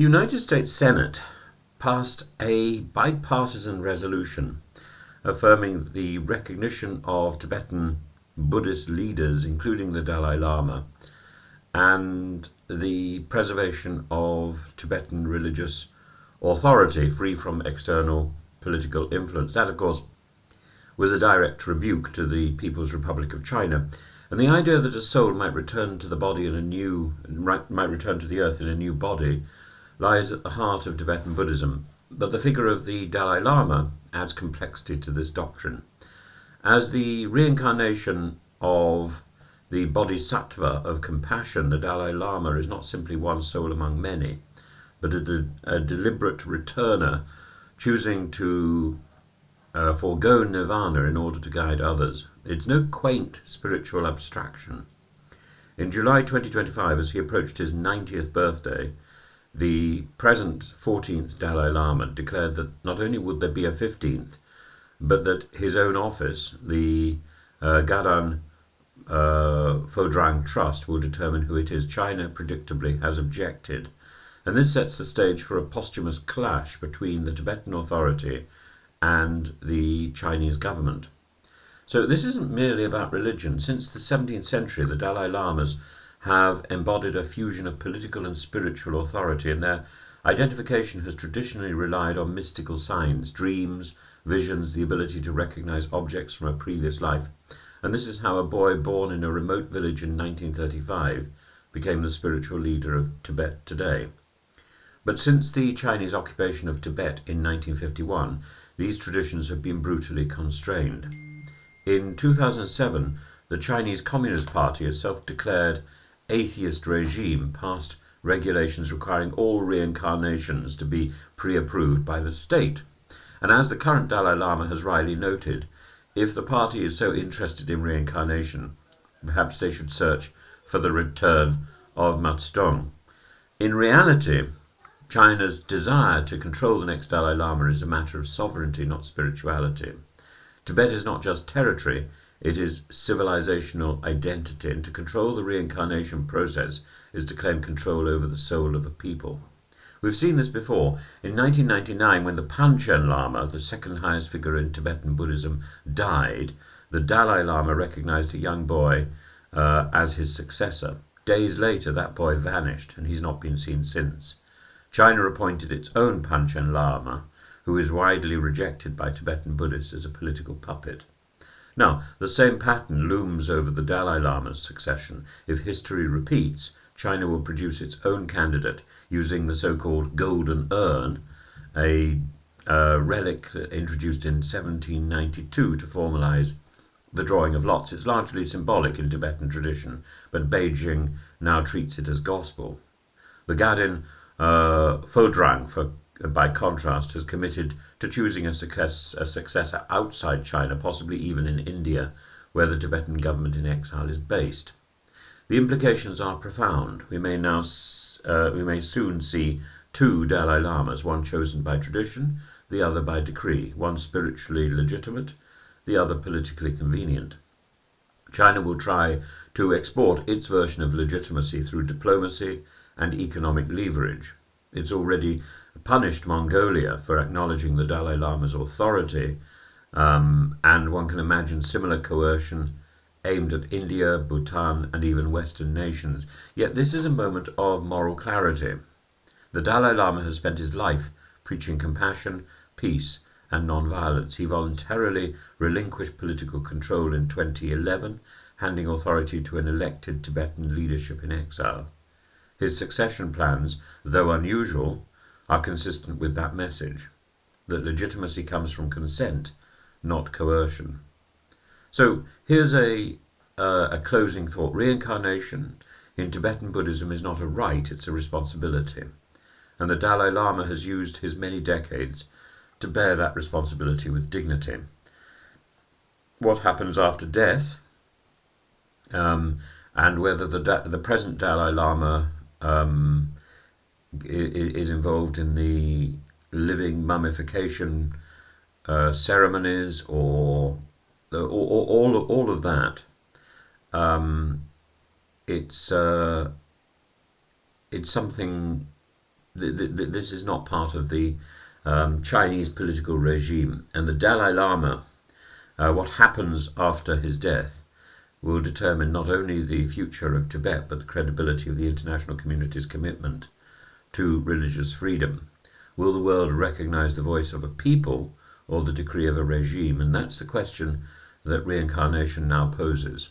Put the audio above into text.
The United States Senate passed a bipartisan resolution affirming the recognition of Tibetan Buddhist leaders, including the Dalai Lama, and the preservation of Tibetan religious authority free from external political influence. That, of course, was a direct rebuke to the People's Republic of China. And the idea that a soul might return to the body might return to the earth in a new body lies at the heart of Tibetan Buddhism. But the figure of the Dalai Lama adds complexity to this doctrine. As the reincarnation of the bodhisattva of compassion, the Dalai Lama is not simply one soul among many, but a deliberate returner choosing to forego nirvana in order to guide others. It's no quaint spiritual abstraction. In July 2025, as he approached his 90th birthday, the present 14th Dalai Lama declared that not only would there be a 15th, but that his own office, the Gadan Phodrang Trust, will determine who it is. China, predictably, has objected. And this sets the stage for a posthumous clash between the Tibetan Authority and the Chinese government. So this isn't merely about religion. Since the 17th century, the Dalai Lamas have embodied a fusion of political and spiritual authority, and their identification has traditionally relied on mystical signs, dreams, visions, the ability to recognize objects from a previous life. And this is how a boy born in a remote village in 1935 became the spiritual leader of Tibet today. But since the Chinese occupation of Tibet in 1951, these traditions have been brutally constrained. In 2007, the Chinese Communist Party, a self-declared atheist regime, passed regulations requiring all reincarnations to be pre-approved by the state. And as the current Dalai Lama has wryly noted, if the party is so interested in reincarnation, perhaps they should search for the return of Matstong. In reality, China's desire to control the next Dalai Lama is a matter of sovereignty, not spirituality. Tibet is not just territory, it is civilizational identity, and to control the reincarnation process is to claim control over the soul of a people. We've seen this before. In 1999, when the Panchen Lama, the second highest figure in Tibetan Buddhism, died, the Dalai Lama recognized a young boy as his successor. Days later, that boy vanished, and he's not been seen since. China appointed its own Panchen Lama, who is widely rejected by Tibetan Buddhists as a political puppet. Now, the same pattern looms over the Dalai Lama's succession. If history repeats, China will produce its own candidate using the so-called golden urn, a relic introduced in 1792 to formalize the drawing of lots. It's largely symbolic in Tibetan tradition, but Beijing now treats it as gospel. The Gadin Phodrang, by contrast, has committed to choosing a successor outside China, possibly even in India, where the Tibetan government in exile is based. The implications are profound. We may soon see two Dalai Lamas, one chosen by tradition, the other by decree, one spiritually legitimate, the other politically convenient. China will try to export its version of legitimacy through diplomacy and economic leverage. It's already punished Mongolia for acknowledging the Dalai Lama's authority, and one can imagine similar coercion aimed at India, Bhutan, and even Western nations. Yet this is a moment of moral clarity. The Dalai Lama has spent his life preaching compassion, peace, and non-violence. He voluntarily relinquished political control in 2011, handing authority to an elected Tibetan leadership in exile. His succession plans, though unusual, are consistent with that message, that legitimacy comes from consent, not coercion. So here's a closing thought. Reincarnation in Tibetan Buddhism is not a right, it's a responsibility. And the Dalai Lama has used his many decades to bear that responsibility with dignity. What happens after death, and whether the present Dalai Lama is involved in the living mummification ceremonies or all of that, it's something this is not part of the Chinese political regime, and the Dalai Lama, what happens after his death, will determine not only the future of Tibet but the credibility of the international community's commitment to religious freedom. Will the world recognize the voice of a people or the decree of a regime? And that's the question that reincarnation now poses.